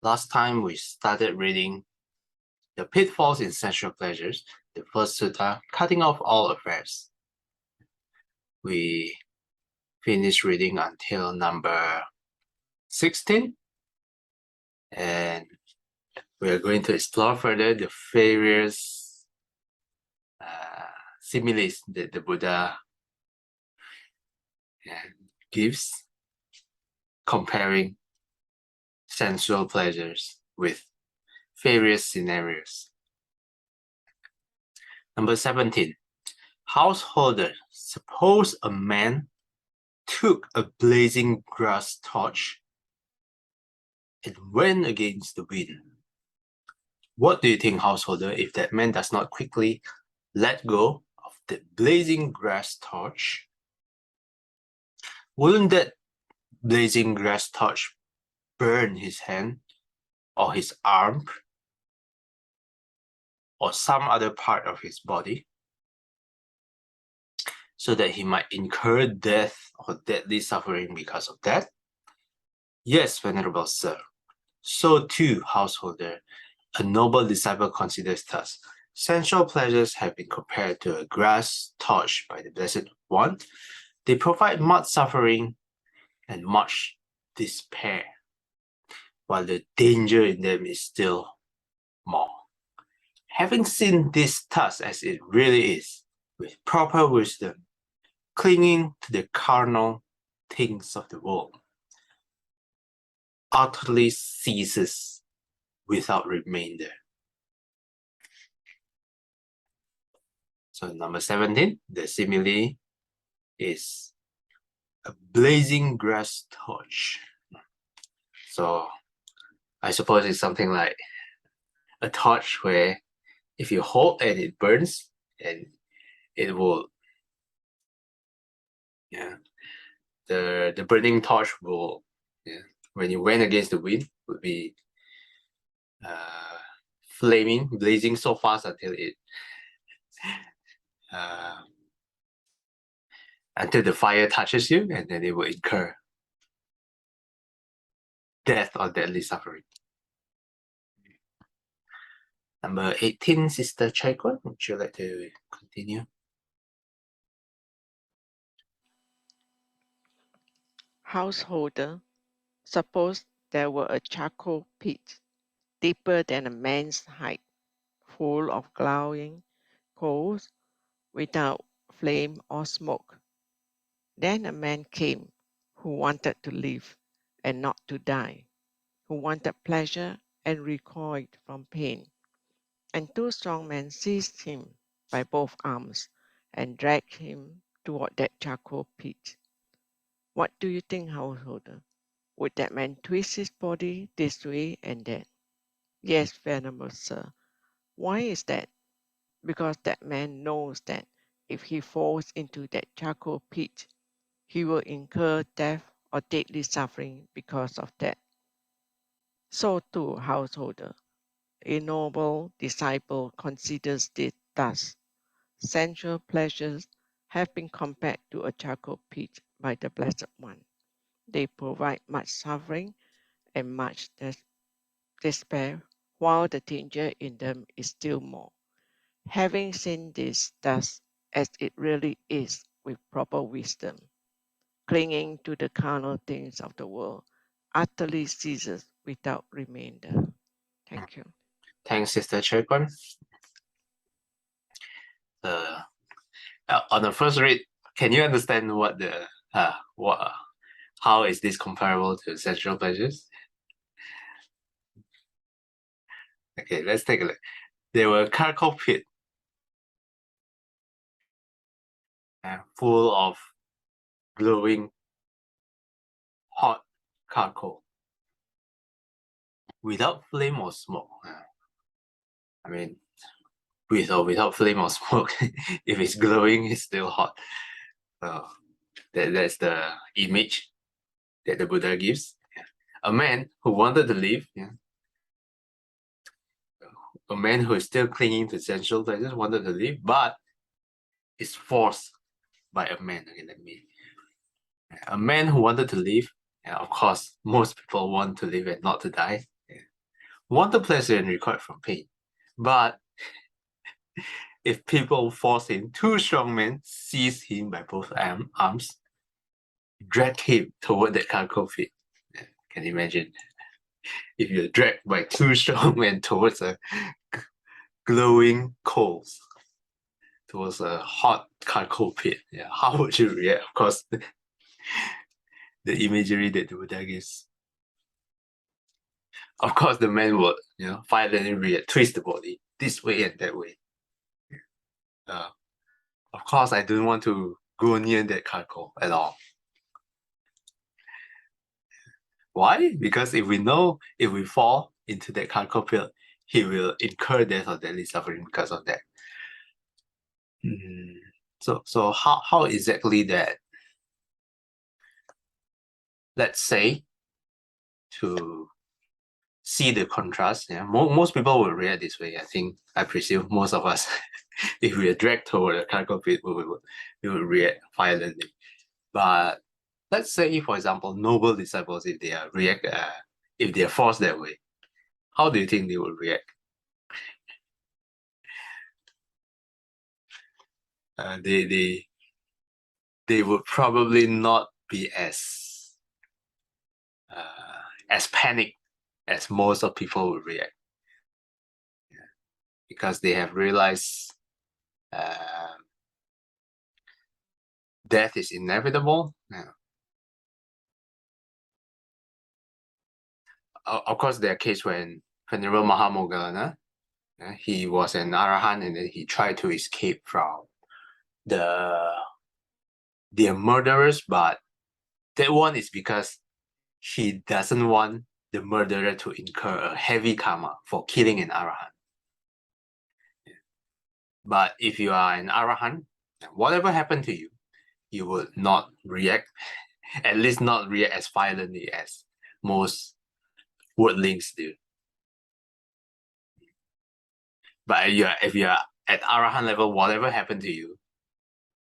Last time we started reading The Pitfalls in Sensual Pleasures, the first sutta, cutting off all affairs. We finished reading until number 16, and we are going to explore further the various similes that the Buddha gives, comparing sensual pleasures with various scenarios. Number 17, householder. Suppose a man took a blazing grass torch and went against the wind. What do you think, householder, if that man does not quickly let go of the blazing grass torch? Wouldn't that blazing grass torch burn his hand or his arm or some other part of his body, so that he might incur death or deadly suffering because of that? Yes, Venerable Sir. So too, householder, a noble disciple considers thus. Sensual pleasures have been compared to a grass torch by the Blessed One. They provide much suffering and much despair, while the danger in them is still more. Having seen this thus as it really is, with proper wisdom, clinging to the carnal things of the world utterly ceases without remainder. So number 17, the simile is a blazing grass torch. So I suppose it's something like a torch where if you hold and it burns, and it will, the burning torch will, when you went against the wind, would be flaming, blazing so fast until it until the fire touches you, and then it will incur death or deadly suffering. Number 18, Sister Chaikwan, would you like to continue? Householder, suppose there were a charcoal pit, deeper than a man's height, full of glowing coals, without flame or smoke. Then a man came who wanted to live and not to die, who wanted pleasure and recoiled from pain. And two strong men seized him by both arms and dragged him toward that charcoal pit. What do you think, householder? Would that man twist his body this way and that? Yes, venerable sir. Why is that? Because that man knows that if he falls into that charcoal pit, he will incur death or deadly suffering because of that. So too, householder, a noble disciple considers this thus. Sensual pleasures have been compared to a charcoal pit by the Blessed One. They provide much suffering and much despair, while the danger in them is still more. Having seen this thus as it really is with proper wisdom, clinging to the carnal things of the world utterly ceases without remainder. Thank you. Thanks, Sister Chaikwan. On the first read, can you understand what the how is this comparable to sensual pleasures? Okay, let's take a look. There were charcoal pit full of glowing hot charcoal without flame or smoke. I mean, with or without flame or smoke, if it's glowing, it's still hot. So that's the image that the Buddha gives. A man who wanted to live, a man who is still clinging to sensual pleasures, wanted to live, but is forced by a man. Okay, a man who wanted to live, of course, most people want to live and not to die. want the pleasure and recoil from pain. But if people force him, two strong men seize him by both arms, drag him toward that charcoal pit. Can you imagine? If you're dragged by two strong men towards a glowing coals, towards a hot charcoal pit, yeah, how would you react? Of course, the imagery that the Buddha gives. Of course, the man would, violently react, twist the body this way and that way. Of course, I don't want to go near that charcoal at all. Why? Because if we fall into that charcoal pit, he will incur death or deadly suffering because of that. So how exactly that? Let's say, to see the contrast, most people will react this way. I presume most of us, if we are dragged toward a charcoal pit, we will react violently. But let's say, for example, noble disciples, if they are forced that way, how do you think they will react? They would probably not be as panicked as most of people would react, because they have realized death is inevitable. Of course, there are cases when Venerable Mahamoggallana, he was an Arahant, and then he tried to escape from the murderers, but that one is because he doesn't want the murderer to incur a heavy karma for killing an Arahant. But if you are an Arahant, whatever happened to you, you would not react, at least not react as violently as most worldlings do. But if you are at Arahant level, whatever happened to you,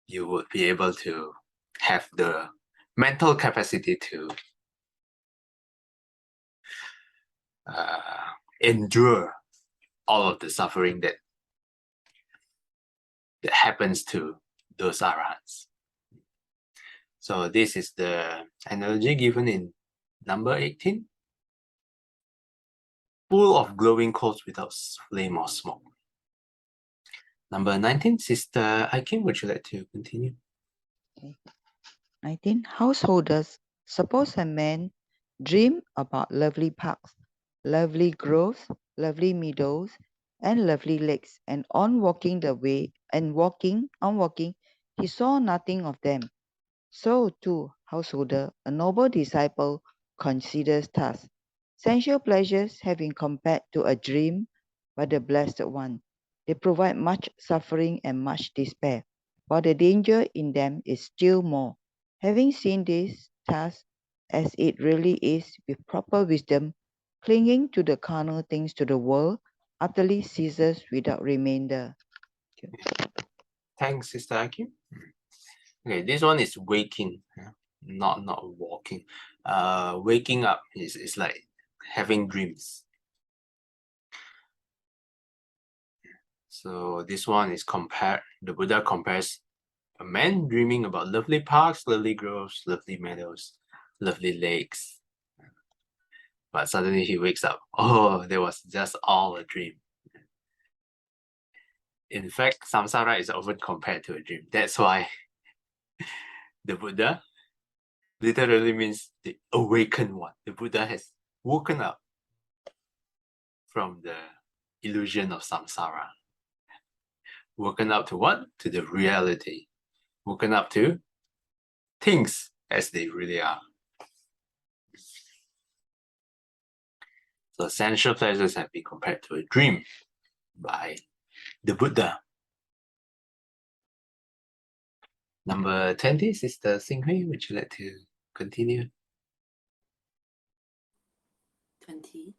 you would be able to have the mental capacity to endure all of the suffering that happens to those Arahants. So this is the analogy given in number 18. Full of glowing coals without flame or smoke. Number 19, Sister Aikim, would you like to continue? Okay. 19. Householders, suppose a man dream about lovely parks, lovely groves, lovely meadows, and lovely lakes, and on walking, he saw nothing of them. So too, householder, a noble disciple, considers thus. Sensual pleasures have been compared to a dream by the Blessed One. They provide much suffering and much despair, while the danger in them is still more. Having seen this thus as it really is, with proper wisdom, clinging to the carnal things to the world utterly ceases without remainder. Thanks, Sister Aikim. Okay, this one is waking, not walking. Waking up is like having dreams. So this one is the Buddha compares a man dreaming about lovely parks, lovely groves, lovely meadows, lovely lakes. But suddenly he wakes up. Oh, there was just all a dream. In fact, samsara is often compared to a dream. That's why the Buddha literally means the awakened one. The Buddha has woken up from the illusion of samsara. Woken up to what? To the reality. Woken up to things as they really are. So sensual pleasures have been compared to a dream by the Buddha. Number 20, Sister Xinghui, would you like to continue? 20.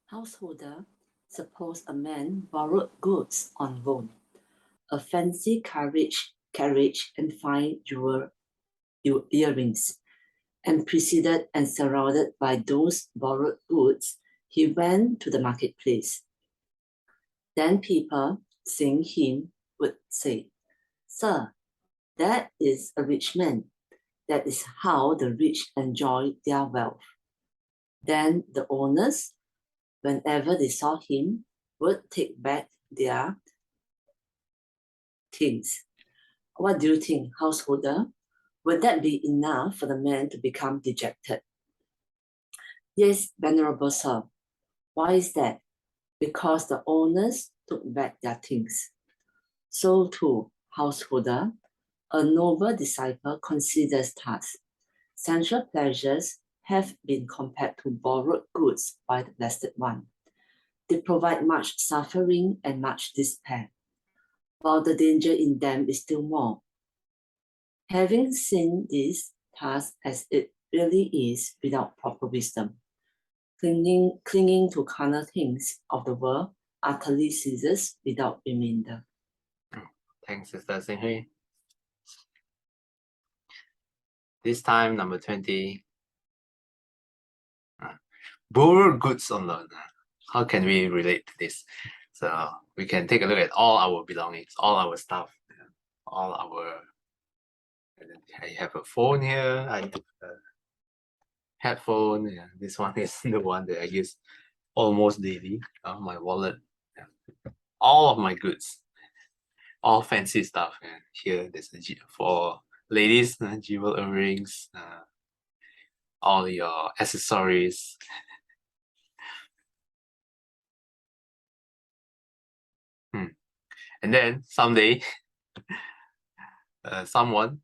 Householder, suppose a man borrowed goods on loan, a fancy carriage and fine earrings, and preceded and surrounded by those borrowed goods, he went to the marketplace. Then people seeing him would say, "Sir, that is a rich man. That is how the rich enjoy their wealth." Then the owners, whenever they saw him, would take back their things. What do you think, householder? Would that be enough for the man to become dejected? Yes, venerable sir. Why is that? Because the owners took back their things. So too, householder, a noble disciple considers thus: sensual pleasures have been compared to borrowed goods by the Blessed One. They provide much suffering and much despair, while the danger in them is still more. Having seen this thus as it really is without proper wisdom, clinging to carnal things of the world utterly ceases without remainder. Thanks, Sister Singhui. This time, number 20. Borrowed goods on loan. How can we relate to this? So we can take a look at all our belongings, all our stuff, all our. I have a phone here. I have a headphone. Yeah, this one is the one that I use almost daily. My wallet. Yeah. All of my goods, all fancy stuff. And here there's for ladies, jewel earrings, all your accessories. And then someday, someone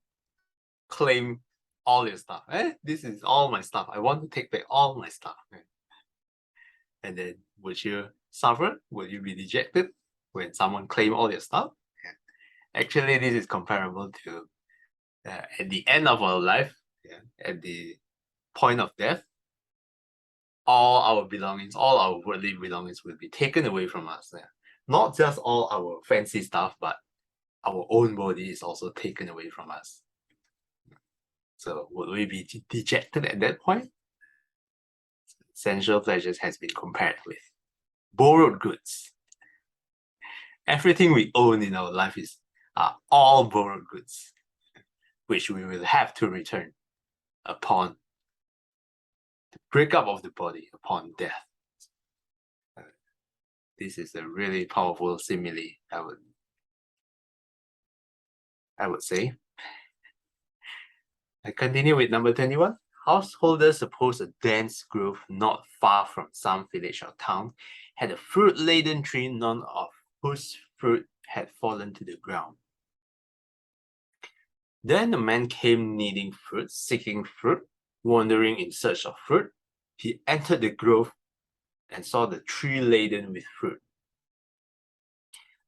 claim all your stuff. This is all my stuff. I want to take back all my stuff. And then would you suffer? Would you be dejected when someone claim all your stuff? Actually, this is comparable to at the end of our life, at the point of death, all our belongings, all our worldly belongings will be taken away from us. Not just all our fancy stuff, but our own body is also taken away from us. So would we be dejected at that point? Sensual pleasures has been compared with borrowed goods. Everything we own in our life are all borrowed goods, which we will have to return upon the breakup of the body, upon death. This is a really powerful simile, I would say. I continue with number 21. Householders suppose a dense grove not far from some village or town had a fruit-laden tree, none of whose fruit had fallen to the ground. Then a man came needing fruit, seeking fruit, wandering in search of fruit. He entered the grove and saw the tree laden with fruit.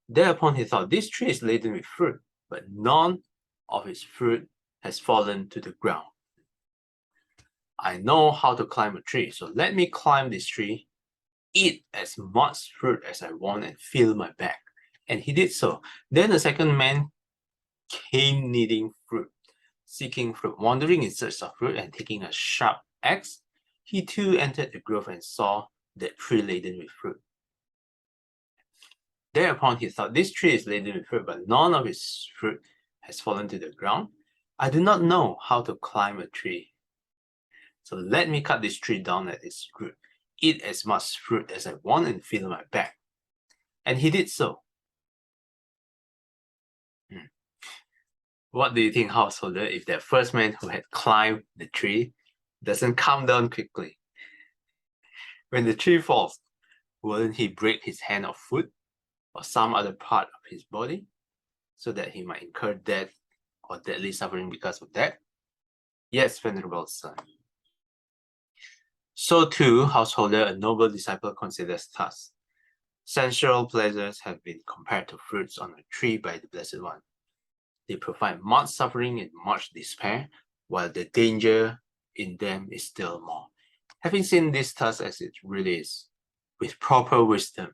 Thereupon he thought, this tree is laden with fruit, but none of its fruit has fallen to the ground. I know how to climb a tree, so let me climb this tree, eat as much fruit as I want, and fill my bag. And he did so. Then the second man came needing fruit, seeking fruit, wandering in search of fruit, and taking a sharp axe. He too entered the grove and saw that tree laden with fruit. Thereupon he thought, this tree is laden with fruit, but none of its fruit has fallen to the ground. I do not know how to climb a tree. So let me cut this tree down at its root, eat as much fruit as I want, and fill my bag. And he did so. What do you think, householder, if that first man who had climbed the tree doesn't come down quickly? When the tree falls, wouldn't he break his hand or foot or some other part of his body so that he might incur death or deadly suffering because of that? Yes, venerable son. So too, householder, a noble disciple considers thus. Sensual pleasures have been compared to fruits on a tree by the Blessed One. They provide much suffering and much despair, while the danger in them is still more. Having seen this thus as it really is, with proper wisdom,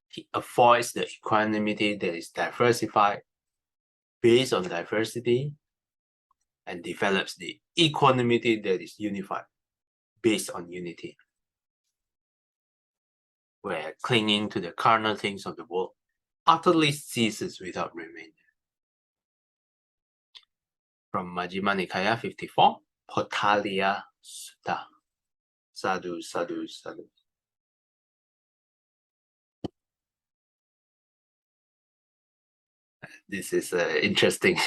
he avoids the equanimity that is diversified based on diversity, and develops the equanimity that is unified based on unity. where clinging to the carnal things of the world utterly ceases without remainder. From Majjhima Nikaya 54, Potaliya Sutta. Sadhu, sadhu, sadhu. This is interesting,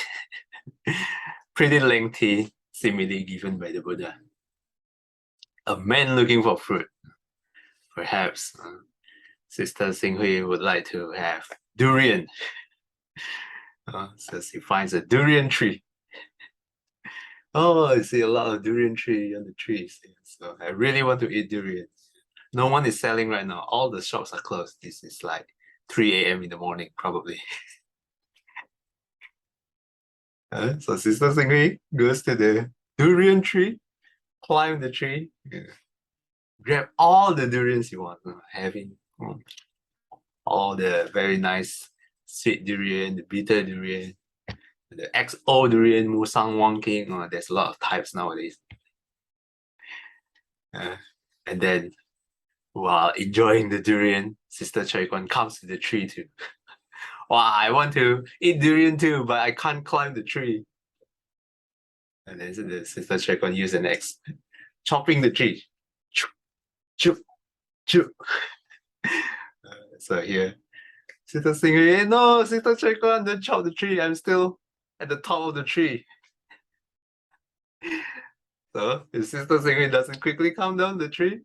pretty lengthy simile given by the Buddha. A man looking for fruit. Perhaps Sister Singhui would like to have durian. So she finds a durian tree. Oh, I see a lot of durian tree on the trees. So I really want to eat durian. No one is selling right now. All the shops are closed. This is like 3 a.m. in the morning, probably. So Sister Singhui goes to the durian tree, climb the tree, grab all the durians you want, having all the very nice sweet durian, the bitter durian, the XO durian, Musang Wangking. There's a lot of types nowadays. And then while enjoying the durian, Sister Choi Kwan comes to the tree too. Wow, I want to eat durian too, but I can't climb the tree. And then the Sister Choi Kwan use an axe, chopping the tree. Choo, choo, choo. So here, Sister Singhui, no, Sister Choi Kwan, don't chop the tree. I'm still at the top of the tree. So if Sister Singhui doesn't quickly come down the tree,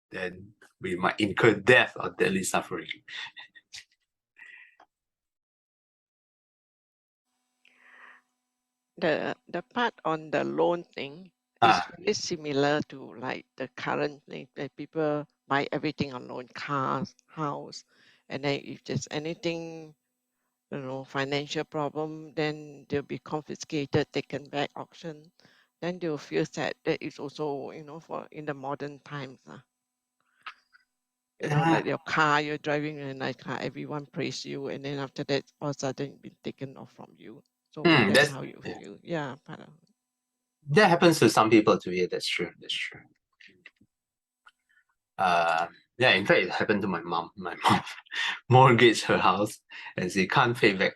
then we might incur death or deadly suffering. The part on the loan thing is very similar to like the current thing that people buy everything on loan, cars, house, and then if there's anything, you know, financial problem, then they'll be confiscated, taken back, auction. Then they'll feel sad. That is also, you know, for in the modern times. You know, like your car, you're driving a nice car, everyone praise you, and then after that, all of a sudden, been taken off from you. So that's how you feel. Yeah, that happens to some people too. Yeah, that's true. That's true. Yeah, in fact, it happened to my mom. My mom mortgaged her house, and she can't pay back.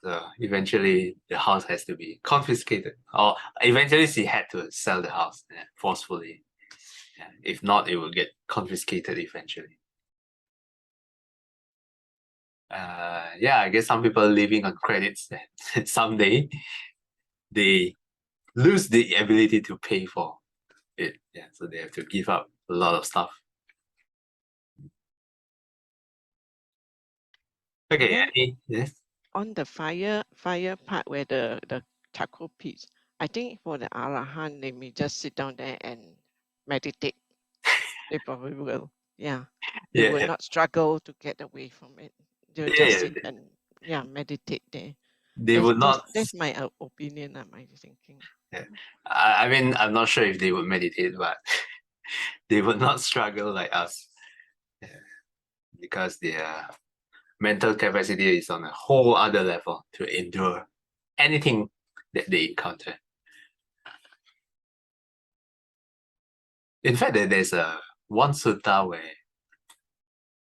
So eventually, the house has to be confiscated, or eventually she had to sell the house forcefully. Yeah, if not, it will get confiscated eventually. Yeah, I guess some people living on credits. Someday, they lose the ability to pay for it. Yeah, so they have to give up a lot of stuff. Okay, yes. On the fire part where the charcoal pits, I think for the Arahant, they may just sit down there and meditate. They probably will. Yeah. They will not struggle to get away from it. They'll just sit and meditate there. They would not. That's my opinion, my thinking. Yeah. I mean, I'm not sure if they would meditate, but they would not struggle like us. Yeah. Because their mental capacity is on a whole other level to endure anything that they encounter. In fact, there's one sutta where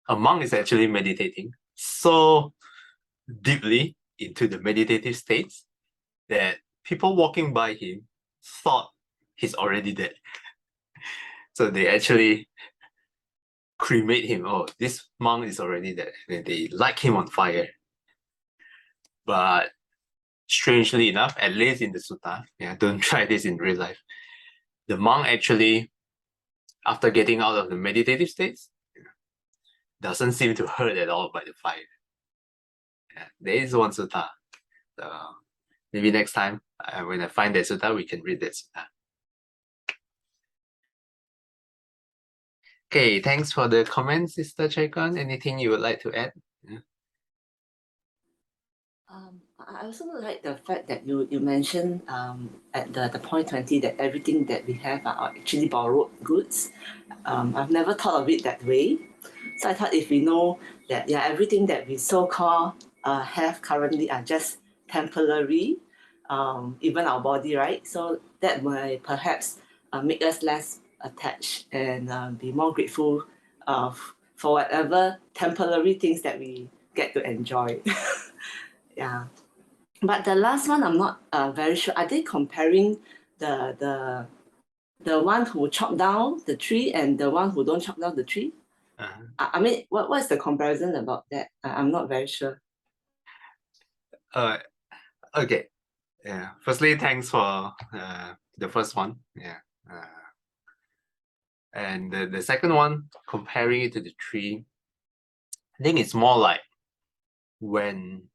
a monk is actually meditating so deeply into the meditative states that people walking by him thought he's already dead. So they actually cremate him. Oh, this monk is already dead. And they light him on fire. But strangely enough, at least in the sutta, don't try this in real life. The monk actually, after getting out of the meditative states, doesn't seem to hurt at all by the fire. There is one sutta. So maybe next time, when I find that sutta, we can read that sutta. Okay, thanks for the comments, Sister Chaikon. Anything you would like to add? I also like the fact that you mentioned at the point 20 that everything that we have are actually borrowed goods. I've never thought of it that way. So I thought if we know that everything that we so-called have currently are just temporary, even our body, right? So that might perhaps make us less attached and be more grateful for whatever temporary things that we get to enjoy. Yeah. But the last one, I'm not very sure. Are they comparing the one who chop down the tree and the one who don't chop down the tree? I mean, what's the comparison about that? I'm not very sure. Okay. Yeah. Firstly, thanks for the first one. Yeah. And the second one, comparing it to the tree, I think it's more like when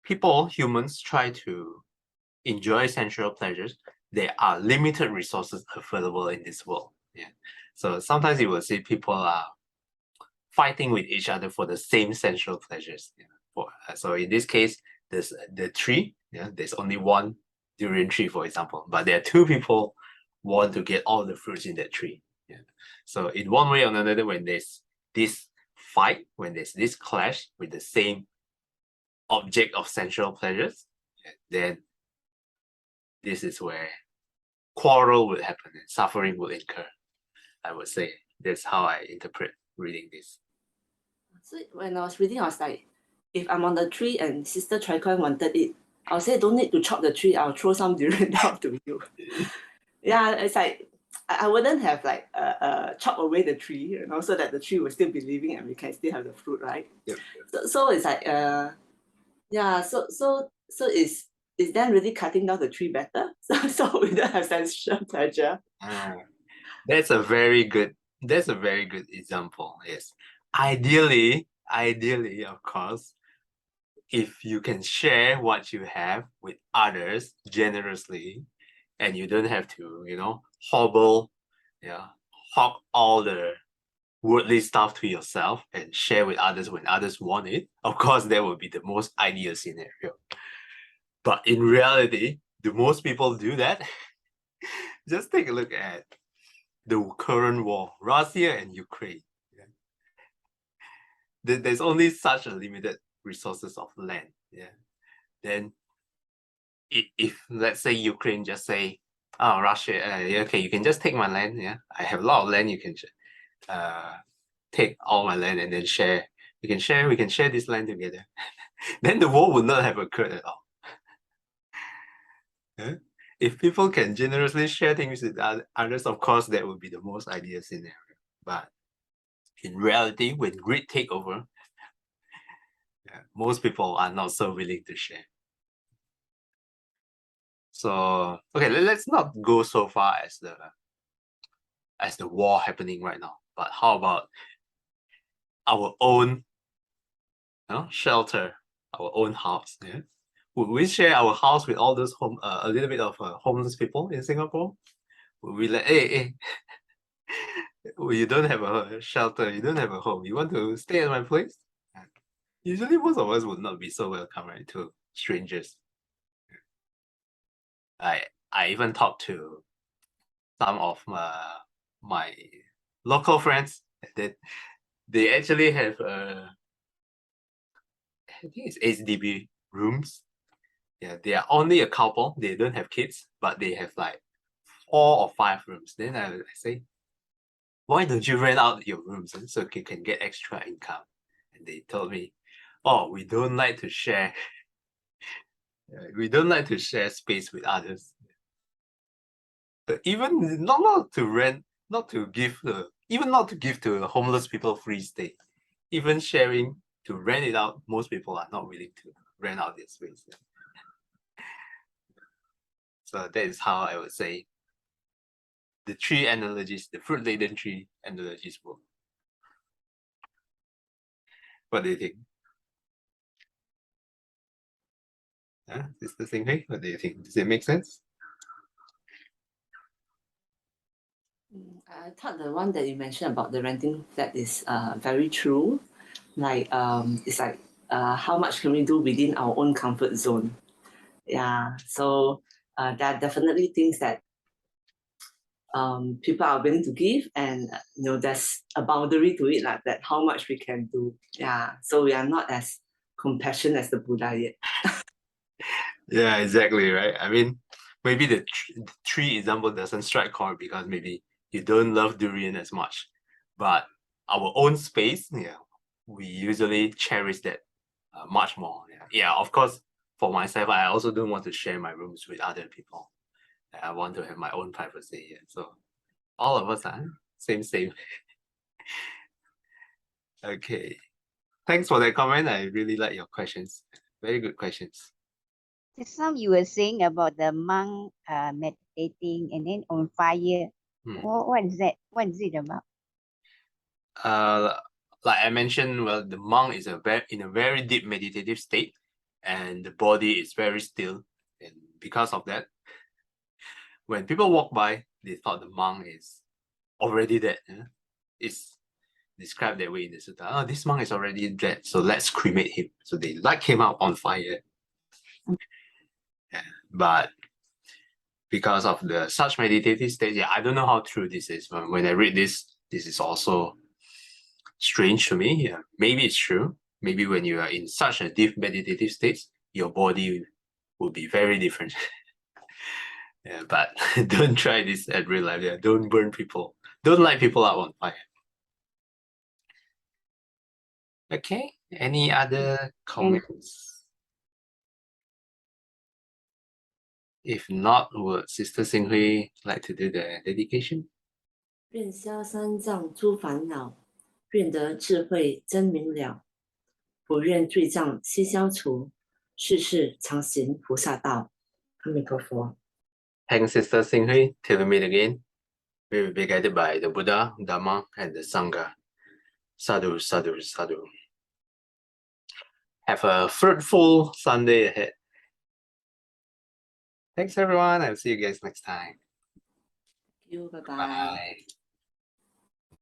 humans try to enjoy sensual pleasures, there are limited resources available in this world. Yeah. So sometimes you will see people are fighting with each other for the same sensual pleasures. Yeah. So in this case, there's the tree. Yeah, there's only one durian tree, for example, but there are two people want to get all the fruits in that tree. Yeah. So in one way or another, when there's this fight, when there's this clash with the same object of sensual pleasures, then this is where quarrel will happen and suffering will incur. I would say that's how I interpret reading this. So when I was reading, I was like, if I'm on the tree and Sister Chai Kwan wanted it, I'll say, don't need to chop the tree, I'll throw some durian down to you. Yeah, it's like, I wouldn't have like chop away the tree, you know, so that the tree will still be living and we can still have the fruit, right? Yep. So it's like, yeah, so is then really cutting down the tree better? So we don't have sensual pleasure. That's a very good example. Yes. Ideally, of course, if you can share what you have with others generously, and you don't have to, hog all the worldly stuff to yourself and share with others when others want it, of course, that would be the most ideal scenario. But in reality, do most people do that? Just take a look at the current war, Russia and Ukraine. Yeah. There's only such a limited resources of land. Yeah. Then if let's say Ukraine just say, oh, Russia, okay, you can just take my land. Yeah, I have a lot of land. You can take all my land and then share. We can share this land together. Then the war would not have occurred at all. Yeah? If people can generously share things with others, of course, that would be the most ideal scenario. But in reality, when greed take over, most people are not so willing to share. So, okay, let's not go so far as the war happening right now. But how about our own shelter, our own house? Yeah? Would we share our house with all those a little bit of homeless people in Singapore? Would we like, hey, you don't have a shelter, you don't have a home, you want to stay at my place? Usually most of us would not be so welcome, right, to strangers. I even talked to some of my local friends that they actually have I think it's ITBW rooms. Yeah, they are only a couple, they don't have kids, but they have like 4 or 5 rooms. Then I say, why don't you rent out your rooms so you can get extra income? And they told me, oh, we don't like to share. We don't like to share space with others. But even not to rent, not to give to the homeless people free stay. Even sharing to rent it out, most people are not willing to rent out their space. So that is how I would say the tree analogies, the fruit-laden tree analogies work. What do you think? Is the same thing? What do you think? Does it make sense? I thought the one that you mentioned about the renting flat is very true. Like it's like how much can we do within our own comfort zone? Yeah. So there are definitely things that people are willing to give, and there's a boundary to it, like that how much we can do. Yeah. So we are not as compassionate as the Buddha yet. Yeah, exactly, right? I mean, maybe the tree example doesn't strike chord because maybe you don't love durian as much, but our own space, yeah, we usually cherish that much more. Yeah, of course, for myself, I also don't want to share my rooms with other people. I want to have my own privacy here. So all of us are same. Okay. Thanks for that comment. I really like your questions. Very good questions. Just now you were saying about the monk meditating and then on fire. What is that? What is it about? Like I mentioned, well, the monk is in a very deep meditative state, and the body is very still. And because of that, when people walk by, they thought the monk is already dead. It's described that way in the sutta. Oh, this monk is already dead, so let's cremate him. So they light him up on fire. Yeah, but because of the such meditative state, yeah, I don't know how true this is. But when I read this is also strange to me. Yeah, maybe it's true. Maybe when you are in such a deep meditative state, your body will be very different. Yeah, but don't try this at real life. Yeah, don't burn people. Don't light people up on fire. Okay. Any other comments? If not, would Sister Xinghui like to do the dedication? 愿消三障诸烦恼，愿得智慧真明了。普愿罪障悉消除，世世常行菩萨道。阿弥陀佛。 Thanks, Sister Xinghui. Till we meet again, we will be guided by the Buddha, Dhamma, and the Sangha. Sadhu, sadhu, sadhu. Have a fruitful Sunday ahead. Thanks, everyone. I'll see you guys next time. Thank you. Bye-bye. Bye.